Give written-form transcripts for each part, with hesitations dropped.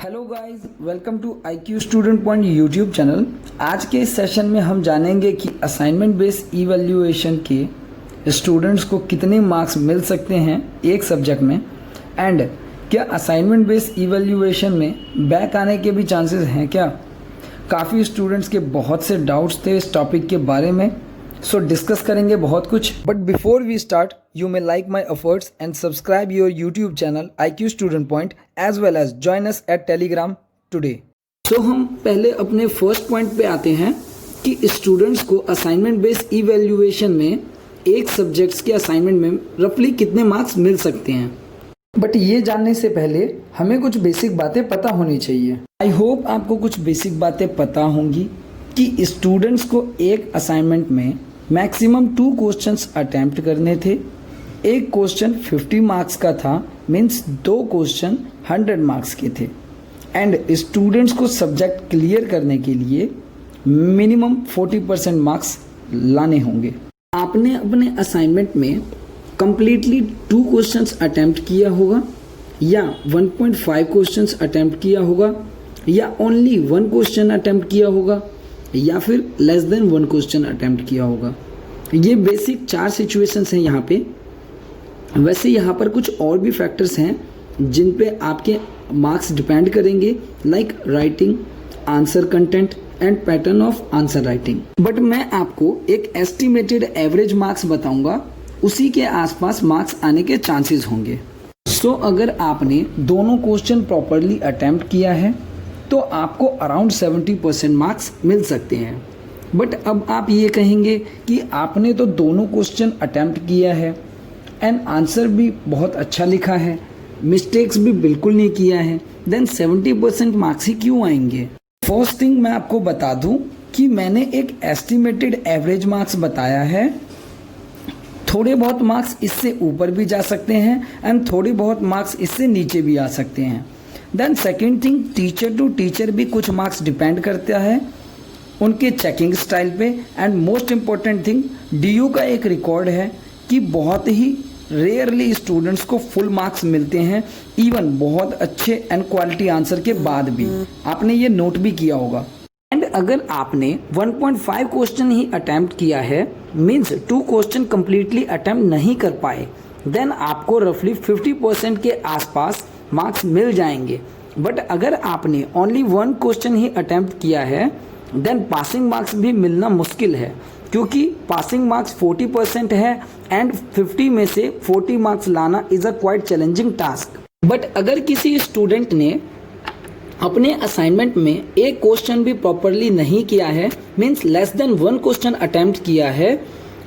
Hello guys, welcome to IQ student point YouTube channel. आज के इस सेशन में हम जानेंगे कि असाइनमेंट बेस्ड इवैल्यूएशन के स्टूडेंट्स को कितने मार्क्स मिल सकते हैं एक सब्जेक्ट में, एंड क्या असाइनमेंट बेस्ड इवैल्यूएशन में बैक आने के भी चांसेस हैं क्या। काफ़ी स्टूडेंट्स के बहुत से डाउट्स थे इस टॉपिक के बारे में, सो डिस्कस करेंगे बहुत कुछ। But before we start, you may like my efforts and subscribe your YouTube channel IQ Student Point as well as join us at Telegram today. So हम पहले अपने फर्स्ट पॉइंट पे आते हैं कि स्टूडेंट्स को असाइनमेंट बेस्ड इवैल्यूएशन में एक सब्जेक्ट्स के असाइनमेंट में रफली कितने मार्क्स मिल सकते हैं। बट ये जानने से पहले हमें कुछ बेसिक बातें पता होनी चाहिए। आई होप आपको कुछ बेसिक बातें पता होंगी कि स्टूडेंट्स को एक असाइनमेंट में मैक्सिमम 2 क्वेश्चंस अटेम्प्ट करने थे। एक क्वेश्चन 50 मार्क्स का था, मीन्स 2 क्वेश्चन 100 मार्क्स के थे। एंड स्टूडेंट्स को सब्जेक्ट क्लियर करने के लिए मिनिमम 40% मार्क्स लाने होंगे। आपने अपने असाइनमेंट में कंप्लीटली 2 क्वेश्चंस अटेम्प्ट किया होगा, या 1.5 क्वेश्चंस अटेम्प्ट किया होगा, या ओनली 1 क्वेश्चन अटेम्प्ट किया होगा, या फिर लेस देन 1 क्वेश्चन अटेम्प्ट किया होगा। ये बेसिक 4 सिचुएशंस हैं यहाँ पे। वैसे यहाँ पर कुछ और भी फैक्टर्स हैं जिन पे आपके मार्क्स डिपेंड करेंगे, like writing, answer content and pattern of answer writing. But मैं आपको एक एस्टिमेटेड एवरेज मार्क्स बताऊंगा, उसी के आसपास मार्क्स आने के चांसेस होंगे। सो अगर आपने दोनों क्वेश्चन प्रॉपरली अटेम्प्ट किया है तो आपको अराउंड 70% मार्क्स मिल सकते हैं। बट अब आप ये कहेंगे कि आपने तो दोनों क्वेश्चन अटेम्प्ट किया है एंड आंसर भी बहुत अच्छा लिखा है, मिस्टेक्स भी बिल्कुल नहीं किया है, देन 70% मार्क्स ही क्यों आएंगे। फर्स्ट थिंग मैं आपको बता दूं कि मैंने एक एस्टिमेटेड एवरेज मार्क्स बताया है। थोड़े बहुत मार्क्स इससे ऊपर भी जा सकते हैं एंड थोड़े बहुत मार्क्स इससे नीचे भी आ सकते हैं। Then second thing, teacher to teacher भी कुछ मार्क्स डिपेंड करता है उनके चेकिंग स्टाइल पे। And most important thing, DU का एक रिकॉर्ड है कि बहुत ही रेयरली स्टूडेंट्स को फुल मार्क्स मिलते हैं, इवन बहुत अच्छे एंड क्वालिटी आंसर के बाद भी। आपने ये नोट भी किया होगा। एंड अगर आपने 1.5 क्वेश्चन ही अटेम्प्ट किया है, मीन्स 2 क्वेश्चन कंप्लीटली अटेम्प्ट नहीं कर पाए, देन आपको रफली 50% के आसपास मार्क्स मिल जाएंगे। बट अगर आपने ओनली 1 क्वेश्चन ही अटेम्प्ट किया है, देन पासिंग मार्क्स भी मिलना मुश्किल है, क्योंकि पासिंग मार्क्स 40% है एंड 50 में से 40 मार्क्स लाना is a quite challenging task. But अगर किसी स्टूडेंट ने अपने असाइनमेंट में एक क्वेश्चन भी प्रॉपरली नहीं किया है, means less than 1 question attempt किया है,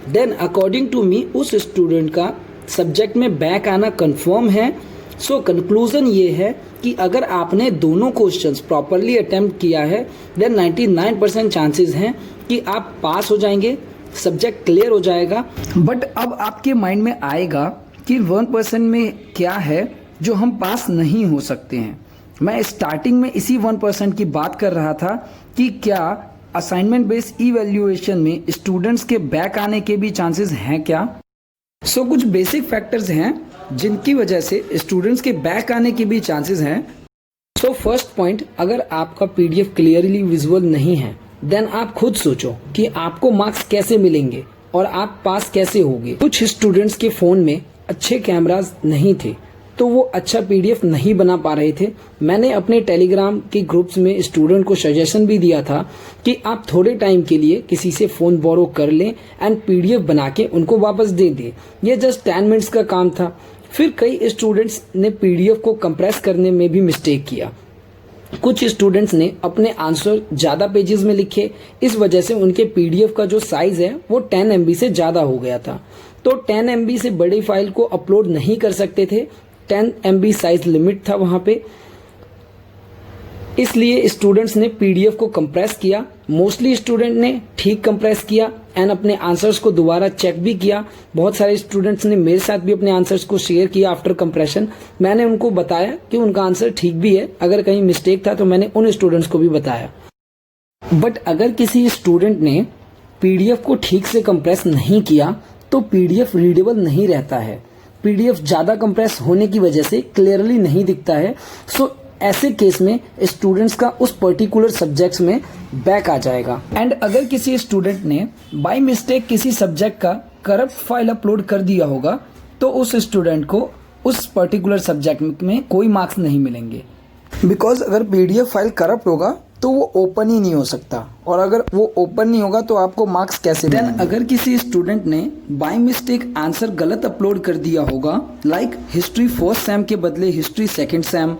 देन अकॉर्डिंग टू मी उस स्टूडेंट का सब्जेक्ट में बैक आना कंफर्म है। सो कंक्लूजन ये है कि अगर आपने दोनों क्वेश्चंस प्रॉपरली अटेम्प्ट किया है, देन 99% चांसेस हैं कि आप पास हो जाएंगे, सब्जेक्ट क्लियर हो जाएगा। बट अब आपके माइंड में आएगा कि 1% में क्या है जो हम पास नहीं हो सकते हैं। मैं स्टार्टिंग में इसी 1% की बात कर रहा था कि क्या असाइनमेंट बेस्ड इवैल्यूएशन में स्टूडेंट्स के बैक आने के भी चांसेस हैं क्या। सो कुछ बेसिक फैक्टर्स हैं जिनकी वजह से स्टूडेंट्स के बैक आने के भी चांसेस हैं। सो फर्स्ट पॉइंट, अगर आपका PDF क्लियरली विजुअल नहीं है, देन आप खुद सोचो कि आपको मार्क्स कैसे मिलेंगे और आप पास कैसे होगे। कुछ स्टूडेंट्स के फ़ोन में अच्छे कैमराज नहीं थे, तो वो अच्छा PDF नहीं बना पा रहे थे। मैंने अपने टेलीग्राम के ग्रुप्स में स्टूडेंट को सजेशन भी दिया था कि आप थोड़े टाइम के लिए किसी से फ़ोन बोरो कर लें एंड PDF बना के उनको वापस दे दें। ये जस्ट 10 मिनट्स का काम था। फिर कई स्टूडेंट्स ने PDF को कंप्रेस करने में भी मिस्टेक किया। कुछ स्टूडेंट्स ने अपने आंसर ज़्यादा पेजेस में लिखे, इस वजह से उनके PDF का जो साइज़ है वो 10 MB से ज़्यादा हो गया था। तो 10 MB से बड़ी फाइल को अपलोड नहीं कर सकते थे, 10 MB साइज लिमिट था वहाँ पे, इसलिए स्टूडेंट्स ने PDF को कंप्रेस किया। मोस्टली स्टूडेंट ने ठीक कंप्रेस किया एंड अपने आंसर्स को दोबारा चेक भी किया। बहुत सारे स्टूडेंट्स ने मेरे साथ भी अपने आंसर्स को शेयर किया आफ्टर कंप्रेशन। मैंने उनको बताया कि उनका आंसर ठीक भी है, अगर कहीं मिस्टेक था तो मैंने उन स्टूडेंट्स को भी बताया। बट अगर किसी स्टूडेंट ने PDF को ठीक से कंप्रेस नहीं किया तो PDF रीडेबल नहीं रहता है। PDF ज़्यादा कंप्रेस होने की वजह से क्लियरली नहीं दिखता है। सो ऐसे केस में स्टूडेंट्स का उस पर्टिकुलर सब्जेक्ट्स में बैक आ जाएगा। एंड अगर किसी स्टूडेंट ने बाय मिस्टेक किसी सब्जेक्ट का करप्ट फाइल अपलोड कर दिया होगा तो उस स्टूडेंट को उस पर्टिकुलर सब्जेक्ट में कोई मार्क्स नहीं मिलेंगे, बिकॉज अगर पीडीएफ फाइल करप्ट होगा तो वो ओपन ही नहीं हो सकता, और अगर वो ओपन नहीं होगा तो आपको मार्क्स कैसे देन अगर किसी स्टूडेंट ने बाय मिस्टेक आंसर गलत अपलोड कर दिया होगा, लाइक हिस्ट्री फर्स्ट सेम के बदले history second sem,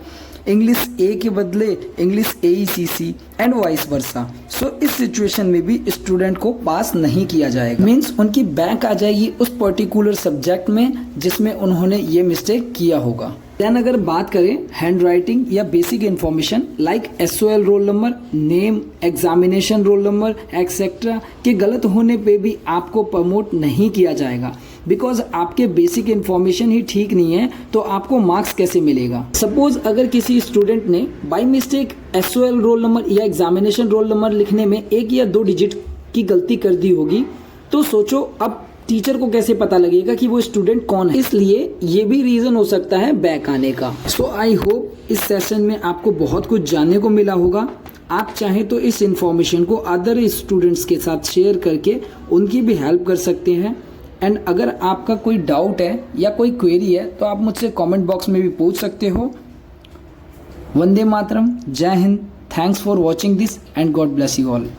English A के बदले English AECC and vice versa, so इस सिचुएशन में भी स्टूडेंट को पास नहीं किया जाएगा। मीन्स उनकी बैक आ जाएगी उस पर्टिकुलर सब्जेक्ट में जिसमें उन्होंने ये मिस्टेक किया होगा। देन अगर बात करें हैंड राइटिंग या basic information like SOL roll number, name, examination roll number etcetera के गलत होने पे भी आपको प्रमोट नहीं किया जाएगा, बिकॉज आपके बेसिक इन्फॉर्मेशन ही ठीक नहीं है तो आपको मार्क्स कैसे मिलेगा। सपोज अगर किसी स्टूडेंट ने by mistake SOL roll number या एग्जामिनेशन रोल नंबर लिखने में 1 या 2 डिजिट की गलती कर दी होगी, तो सोचो अब टीचर को कैसे पता लगेगा कि वो स्टूडेंट कौन है। इसलिए ये भी रीजन हो सकता है बैक आने का। सो आई होप इस सेशन में आपको बहुत कुछ जानने को मिला होगा। आप चाहें तो इस इंफॉर्मेशन को अदर स्टूडेंट्स के साथ शेयर करके उनकी भी हेल्प कर सकते हैं। एंड अगर आपका कोई डाउट है या कोई क्वेरी है तो आप मुझसे कमेंट बॉक्स में भी पूछ सकते हो। वंदे मातरम, जय Hind, thanks for watching this and God bless you all.